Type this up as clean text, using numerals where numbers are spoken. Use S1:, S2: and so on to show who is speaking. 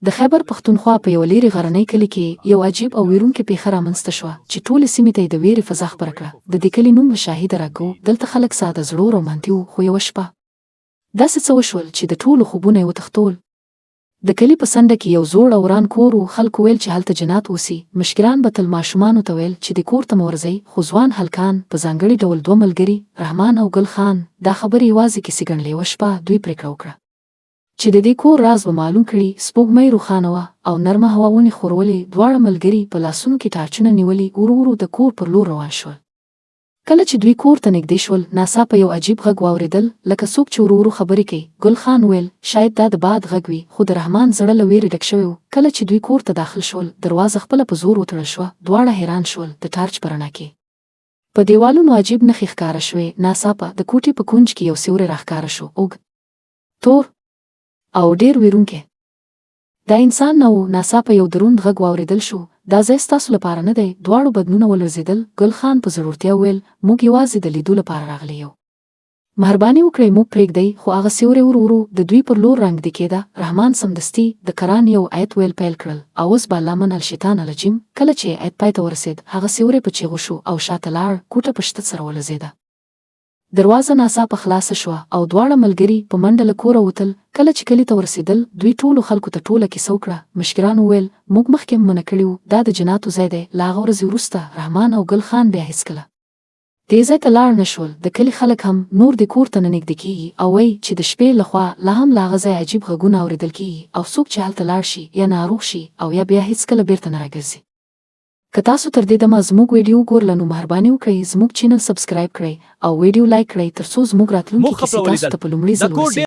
S1: د خیبر پښتونخوا په یو لیرې غرنۍ کلي کې یو عجیب او ویرونکې پیښه رامنځته شوه چې ټولې سیمې ته یې د ویرې فضا خپره کړه. د دې کلي نوم شاهي دراګو. دلته خلک ساده زړه رومانتي وو، خو یوه شپه داسې څه وشول چې د ټولو خوبونه یې وتښتول. د کلي په څنډه کې یو زوړ او وران کور و. خلکو ویل چې هلته جنات اوسي. مشکران به تل ماشومانو ته ویل چې د کور ته مه ورځئ، خو ځوان هلکان په ځانګړي ډول دوه ملګري رحمان او ګل خان دا خبرې یوازې کیسې ګڼلې. یوه شپه دوی پرېکړه وکړه چې د دې کور راز به معلوم کړي. سپوږمۍ روښانه وه او نرمه هوا ونې خورولې. دواړه ملګري په لاسونو کې ټارچونه نیولي ورو ورو د کور پر لور روان شول. کله چې دوی کور ته نږدې شول، ناڅاپه یو عجیب غږ واورېدل، لکه څوک چې ورو ورو خبرې کوي. ګل خان ویل شاید دا د باد غږ وي، خو د رحمان زړه له ویرې ډک شوی و. کله چې دوی کور ته داخل شول، دروازه خپله په زور وتړل شوه. دواړه حیران شول. د ټارچ په رڼا کې په دیوالونو عجیب نښې ښکاره شوې. ناڅاپه د کوټې په کونج کې یو سیوری راښکاره شو، اوږد، تور او ډېر ویرونکی. دا انسان نه و. ناڅاپه یو دروند غږ واورېدل شو، دا ځای ستاسو لپاره نه دی. دواړو بدنونه ولړزېدل. ګل خان په زړورتیا وویل موږ یوازې د لیدو لپاره راغلي یو، مهرباني وکړئ موږ پرېږدئ. خو هغه سیوری ورو ورو د دوی پر لور رانږدې کېده. رحمان سمدستي د قرآن یو آیت ویل پیل کړل، اعوذ بالله من الشیطان الرجیم. کله چې آیت پای ته ورسېد، هغه سیوری په چیغو شو او شاته لاړ. کوټه په شدت سره ولړزېده. دروازه ناڅاپه خلاصه شوه او دواړه ملګري په منډه له کوره وتل. کله چې کلي ته ورسېدل، دوی ټولو خلکو ته ټوله کیسه وکړه. مشکرانو وویل موږ مخکې منع کړي وو، دا د جناتو ځای دی. له هغه ورځې وروسته رحمان او ګل خان بیا هېڅکله دې ځای ته لاړ نه شول. د کلي خلک هم نور دې کور ته نه نږدې کېږي او وایي چې د شپې لخوا لا هم له هغه ځای عجیب غږونه اورېدل کېږي، او څوک چې هلته لاړ شي یا ناروغ شي او یا بیا هېڅکله بیرته نه راګرځي. که تاسو تر دې دمه زموږ ویډیو ګورله، نو مهرباني وکړئ زموږ چینل سبسکرایب کړئ او ویډیو لایک کړئ، ترڅو زموږ راتلونکي کیسې تاسو ته په لومړي ځل ورسیږي.